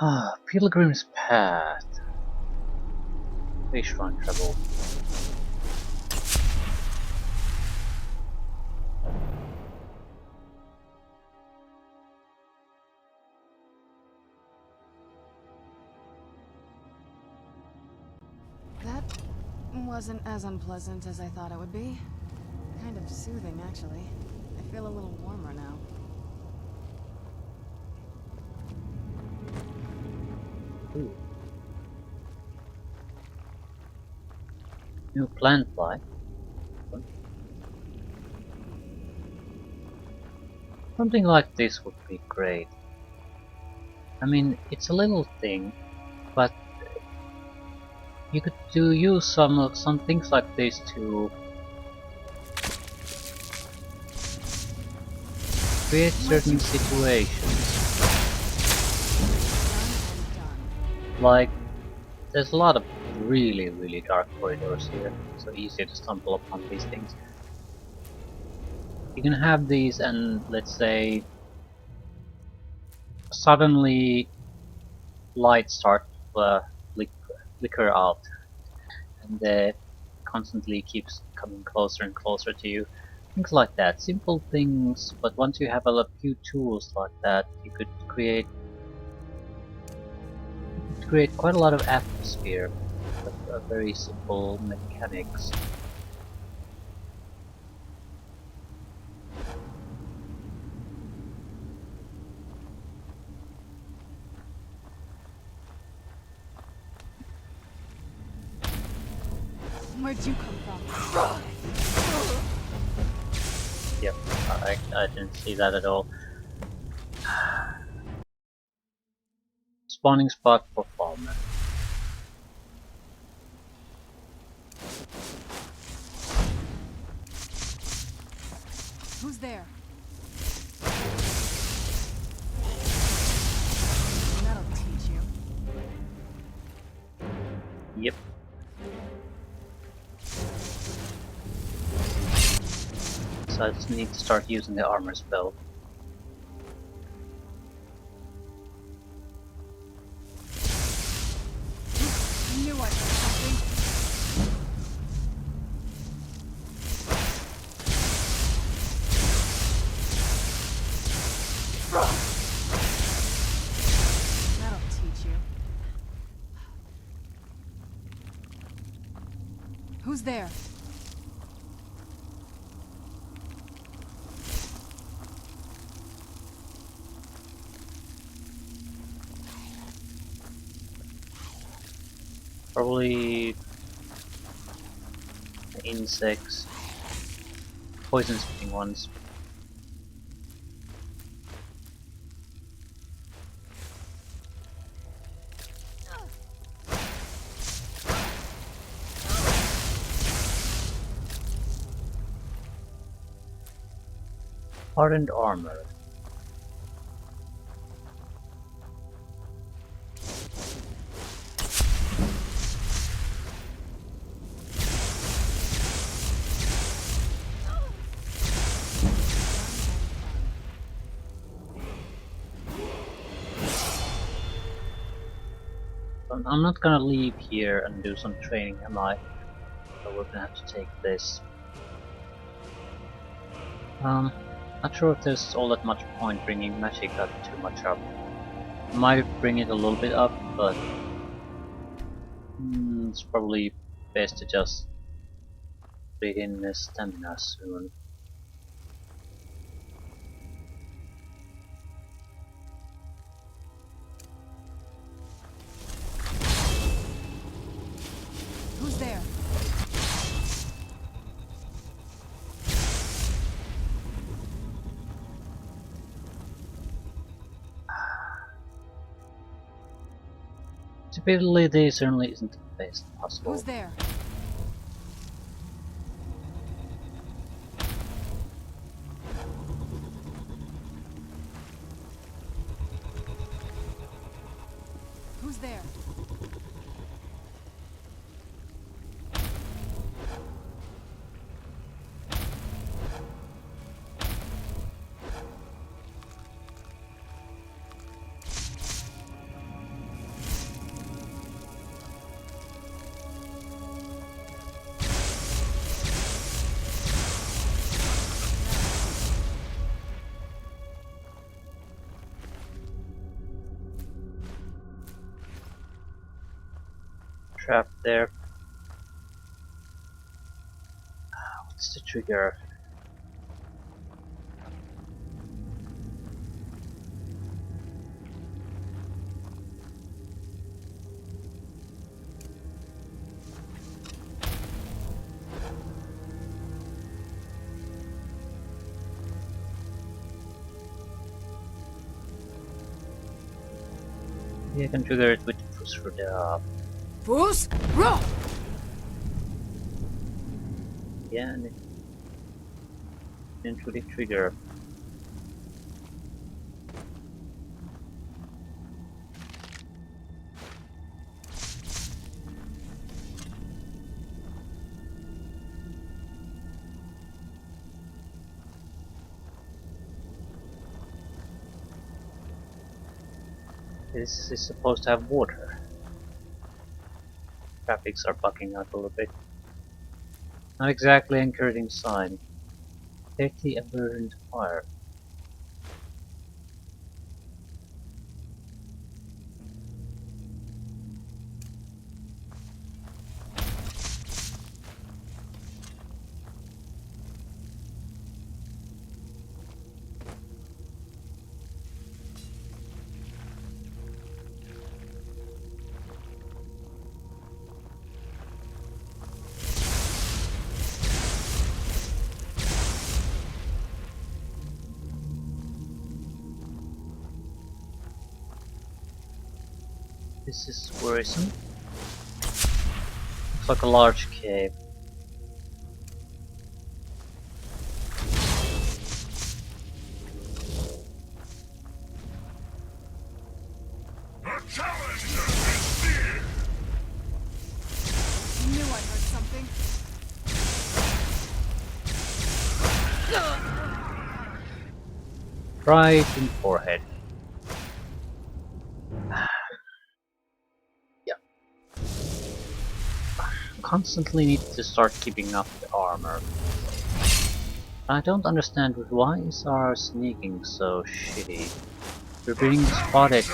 Ah, Pilgrim's Path. Fish run travel. That wasn't as unpleasant as I thought it would be. Kind of soothing, actually. I feel a little warmer now. Ooh. New plant fly. Something like this would be great. I mean, it's a little thing, but you could use some things like this to create certain situations. Like, there's a lot of really dark corridors here, so easy to stumble upon these things. You can have these and, let's say, suddenly lights start to flicker out, and constantly keeps coming closer and closer to you. Things like that, simple things, but once you have a few tools like that, you could create quite a lot of atmosphere with very simple mechanics. Where'd you come from? Yep, I didn't see that at all. Spawning spot for Falmer. Who's there? That'll teach you. Yep. So I just need to start using the armor spell. I knew I heard something. That'll teach you. Who's there? Probably insects, poison spitting ones. Hardened armor. I'm not gonna leave here and do some training, am I? So we're gonna have to take this. Not sure if there's all that much point bringing magic up too much up. Might bring it a little bit up, but it's probably best to just put it in the stamina soon. Who's there? Stability certainly isn't the best possible. Who's there? Who's there? trap there. What's the trigger? Yeah, I can trigger it with push for the Puss! Roll! yeah, and it didn't really trigger. This is supposed to have water. Graphics are bugging out a little bit. Not exactly encouraging sign. 30 aversion to fire. This is worrisome. Looks like a large cave. Knew I heard something. Right in forehead. Yeah. Constantly need to start keeping up the armor. I don't understand why is our sneaking so shitty. We're being spotted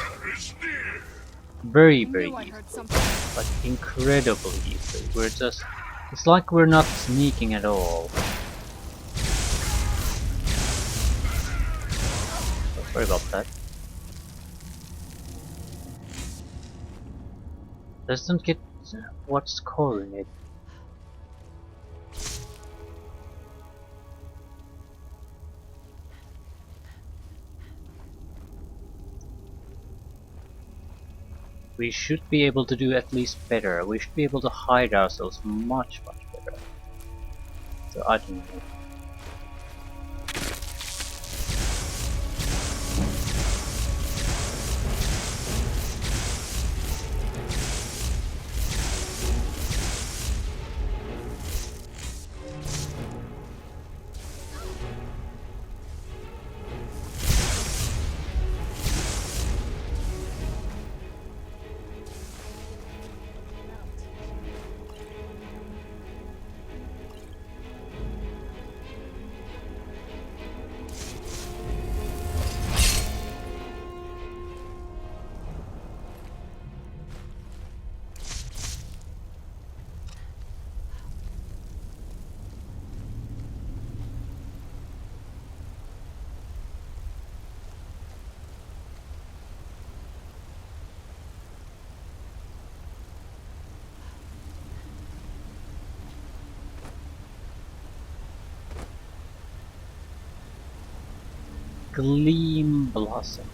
very Knew I easily. heard something. Like incredibly easily. We're just it's like we're not sneaking at all. Oh, sorry about that. Doesn't get what's causing it. We should be able to do at least better. We should be able to hide ourselves much better. So I don't know. Gleam Blossom.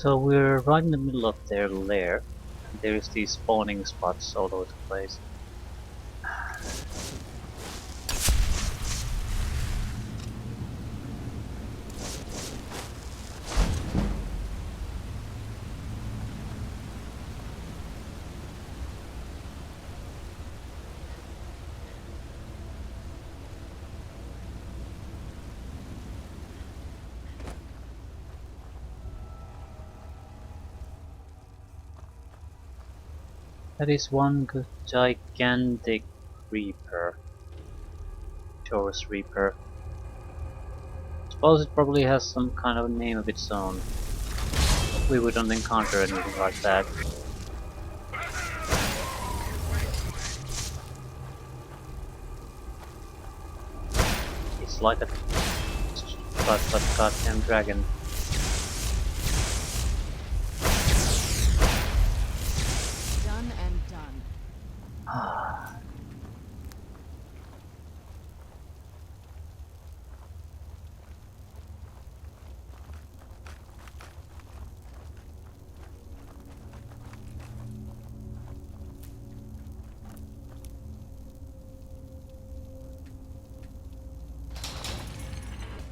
So we're right in the middle of their lair. there's these spawning spots all over the place. That is one good gigantic Reaper. Taurus Reaper. Suppose it probably has some kind of name of its own. We wouldn't encounter anything like that. It's like a goddamn dragon. Done and done.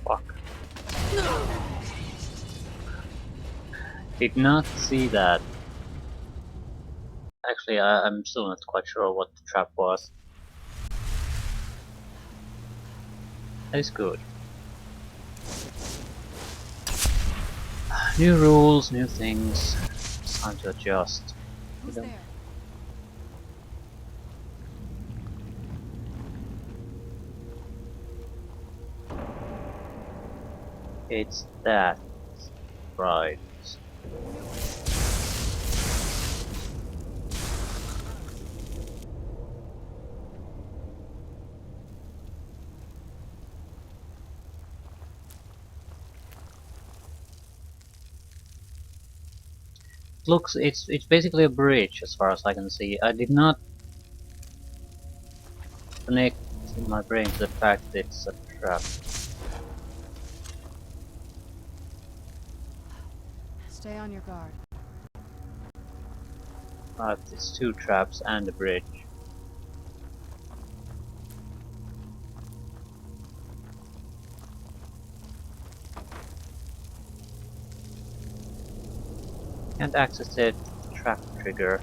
Fuck. Did not see that. Actually, I'm still not quite sure what the trap was. That is good. New rules, new things. It's time to adjust. Who's there? It's that. Right. Looks, it's basically a bridge as far as I can see. I did not connect in my brain to the fact that it's a trap. Stay on your guard. But it's two traps and a bridge. Can't access the trap trigger.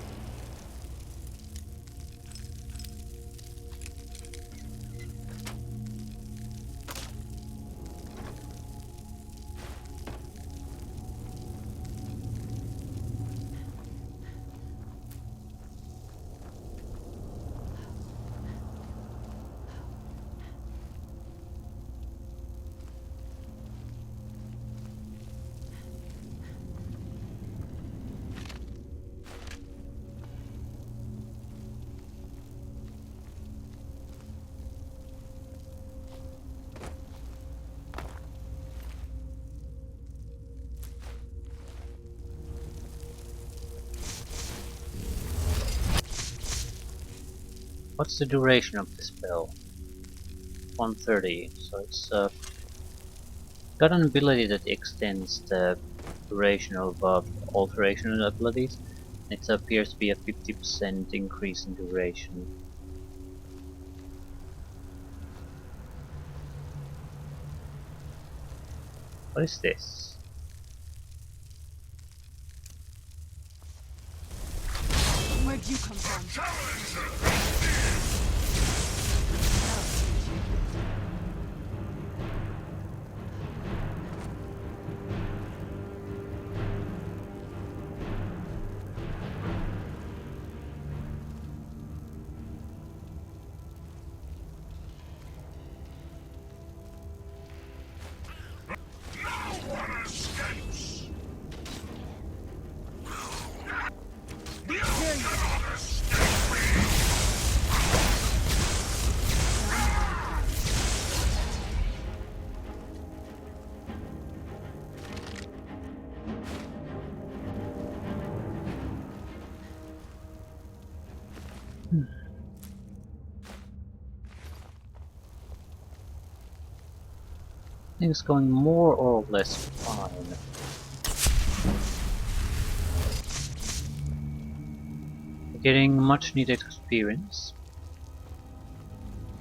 What's the duration of this spell? 130, so it's got an ability that extends the duration of alteration abilities. It appears to be a 50% increase in duration. What is this? Where'd you come from? Things going more or less fine. getting much needed experience.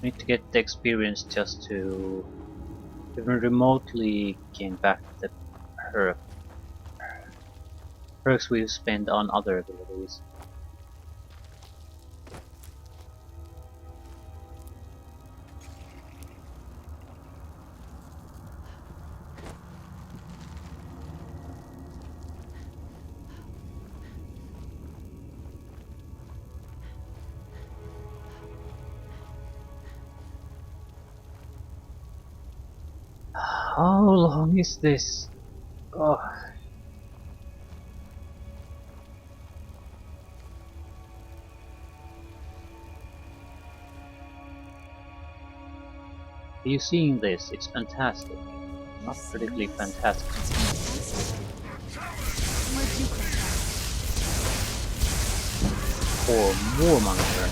Need to get the experience just to even remotely gain back the per perks we've spent on other abilities. How long is this? Oh. Are you seeing this? It's fantastic. You Not seeing particularly this? fantastic. It's fantastic. Where'd you come Or more monitor.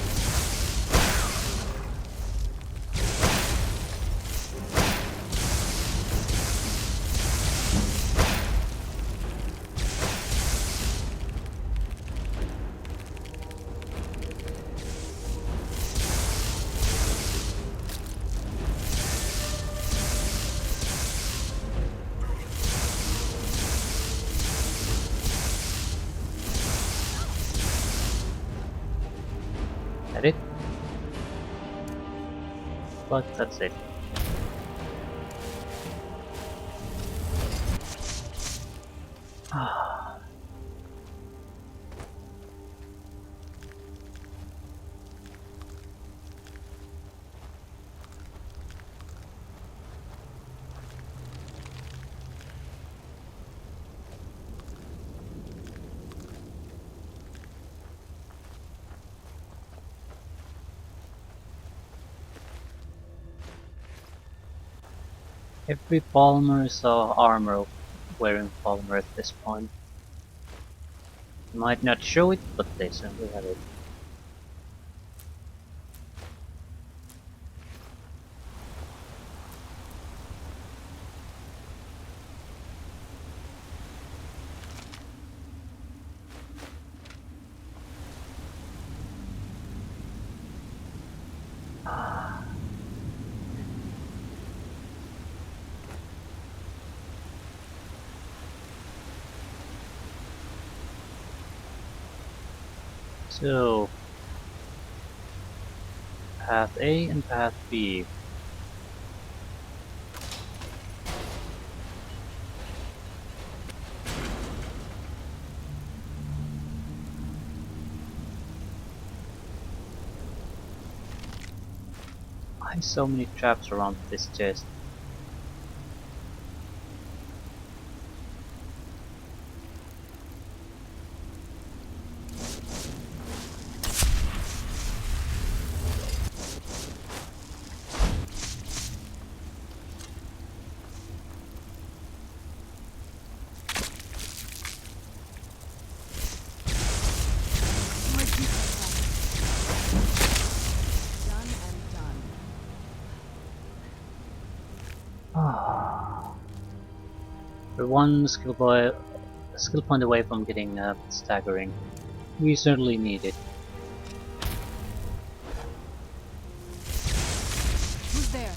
That it? But that's it. Every polymer saw armor wearing polymer at this point. Might not show it, but they certainly have it. So, path A and path B. Why so many traps around this chest? Where'd you come Done and done. We're one skill point away from getting staggering. We certainly need it. Who's there?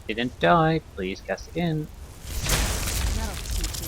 Didn't die, please cast again. That'll teach you.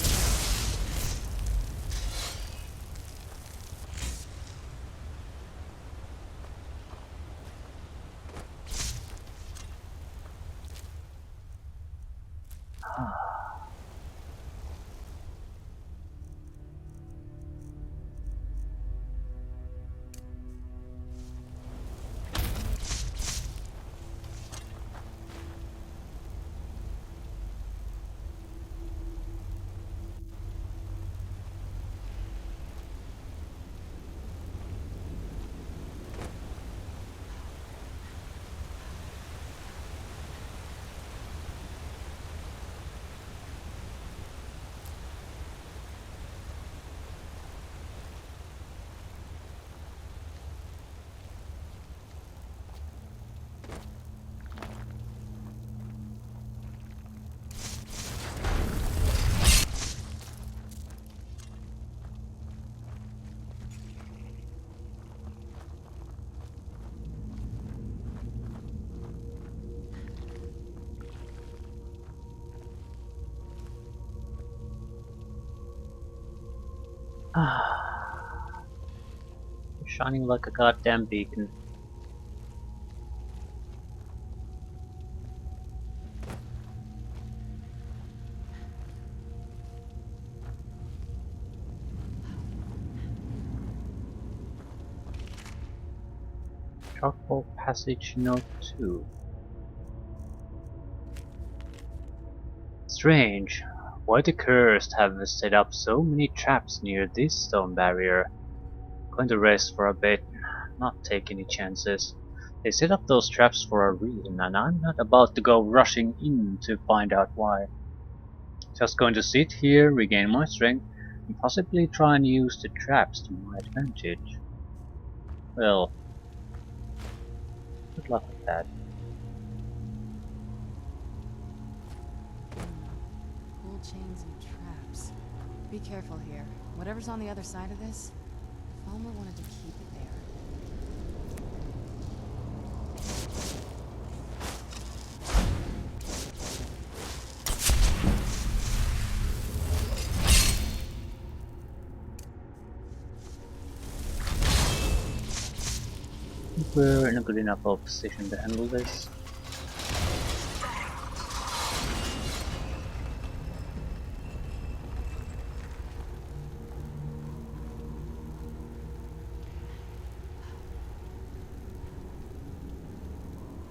You're shining like a goddamn beacon. Darkfall Passage Note 2. Strange. Why the cursed have set up so many traps near this stone barrier? Going to rest for a bit, not take any chances. They set up those traps for a reason, and I'm not about to go rushing in to find out why. Just going to sit here, regain my strength, and possibly try and use the traps to my advantage. Well, good luck with that. Pull chains and traps. Be careful here. Whatever's on the other side of this, Falmer wanted to keep it there. I think we're in a good enough position to handle this.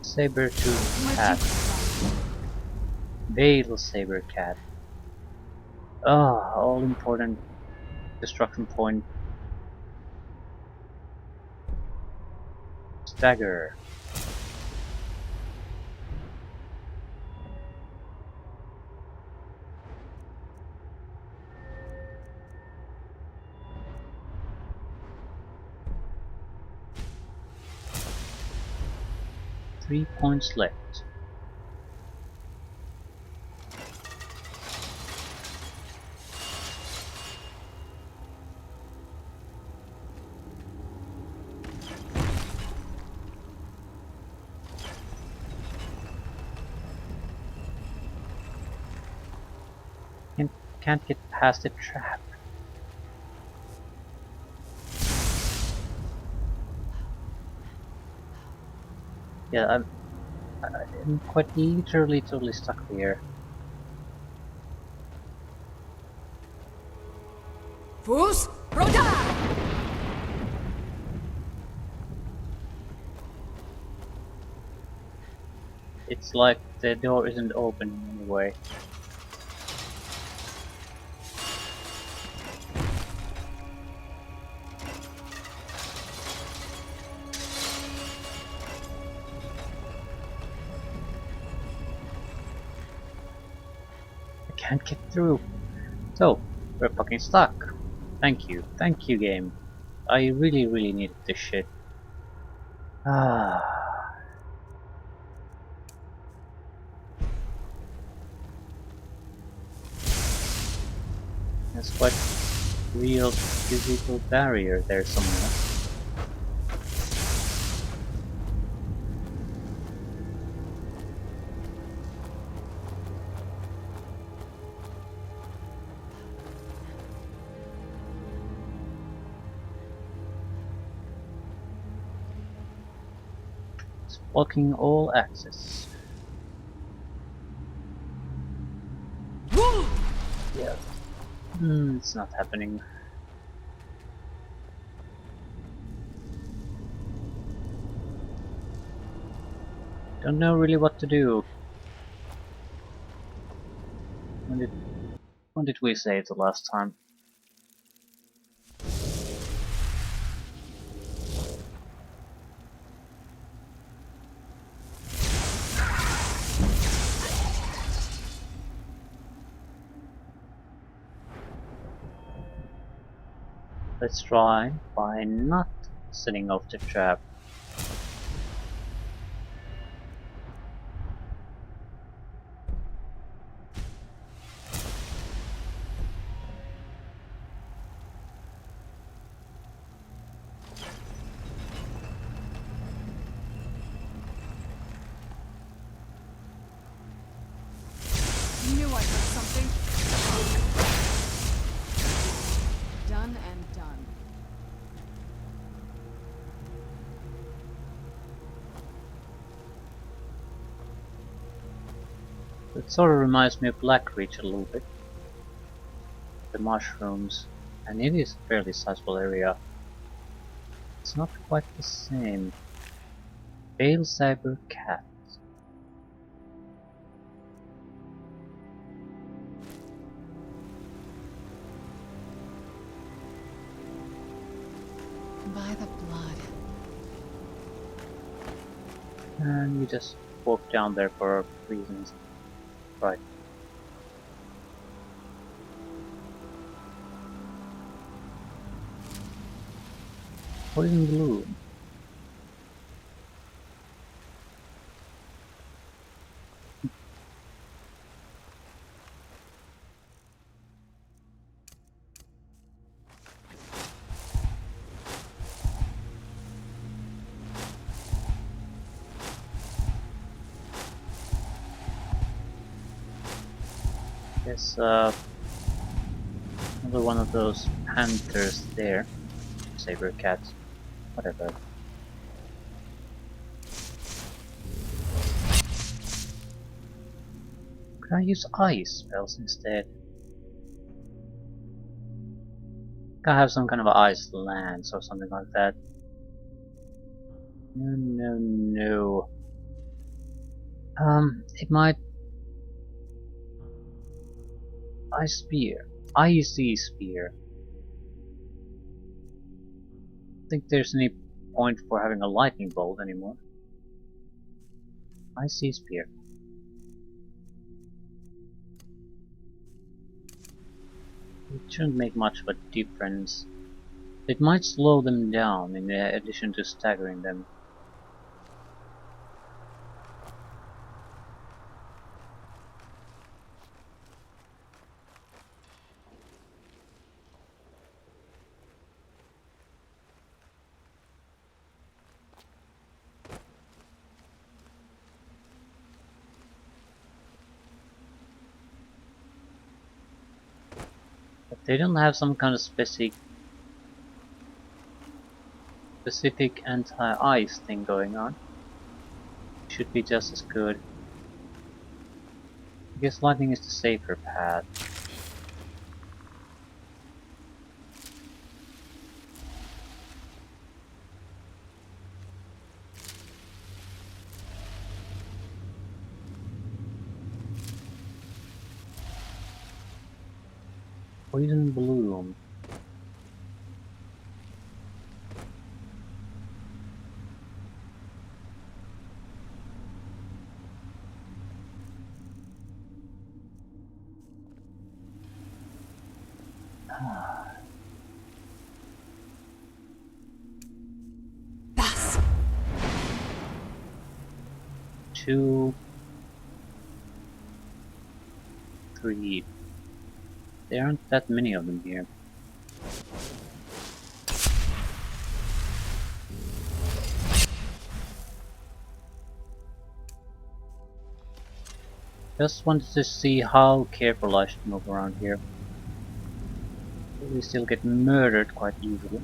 Saber-tooth cat. Veil saber cat. Ah, all important destruction point. Stagger. Three points left. Can't get past the trap. Yeah, I'm quite literally totally stuck here. Fus Roda! It's like the door isn't open in any way. I can't get through. So, we're fucking stuck. Thank you game. I really needed this shit. Ah, that's quite real physical barrier there somewhere. It's blocking all access. Yeah. It's not happening. Don't know really what to do. When did we save the last time? Let's try by not setting off the trap. Knew I heard something. Done and It sort of reminds me of Blackreach a little bit. The mushrooms. And it is a fairly sizable area. It's not quite the same. Pale Saber Cat. By the blood. And you just walk down there for reasons. Right. Poison blue. There's another one of those panthers there. Saber cats. Whatever. Can I use ice spells instead? Can I have some kind of ice lance or something like that? No, no, no. It might... Ice spear. Icy spear. I don't think there's any point for having a lightning bolt anymore. Icy spear. It shouldn't make much of a difference. It might slow them down in addition to staggering them. But they don't have some kind of specific anti-ice thing going on. Should be just as good. I guess lightning is the safer path. Poison bloom. Thus. 2, 3. There aren't that many of them here. Just wanted to see how careful I should move around here. We still get murdered quite easily.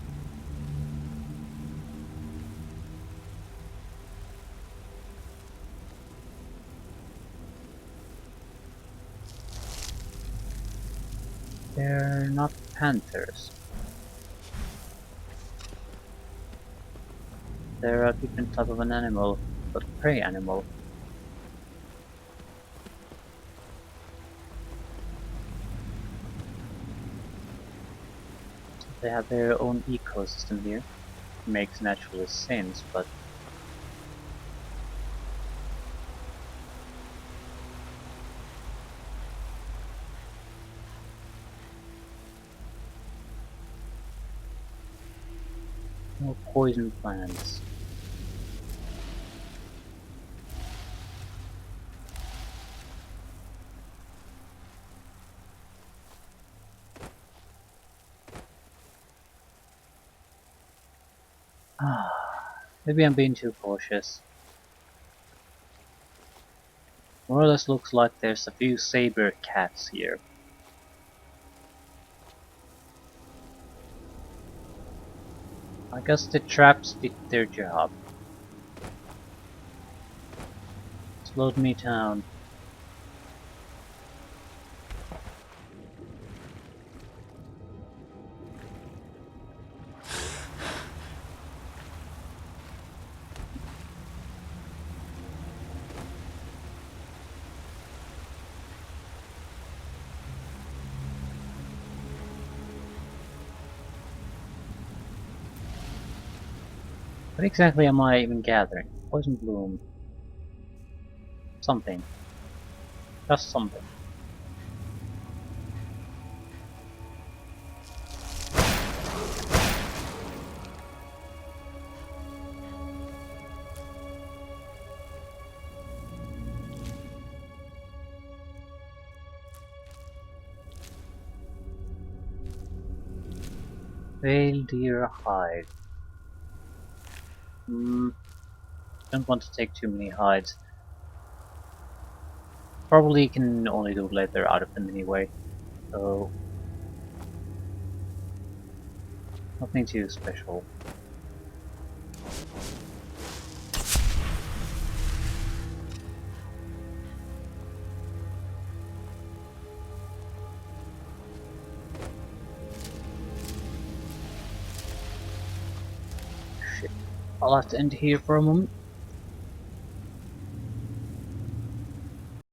They're not panthers. They're a different type of an animal, but prey animal. They have their own ecosystem here. Makes natural sense, but no poison plants. Maybe I'm being too cautious. More or less looks like there's a few saber cats here. I guess the traps did their job. Slowed me down. What exactly am I even gathering? Poison bloom. Something. Just something. Veil deer hide. Hmm. Don't want to take too many hides. Probably can only do leather out of them anyway. So nothing too special. Shit. I'll have to end here for a moment.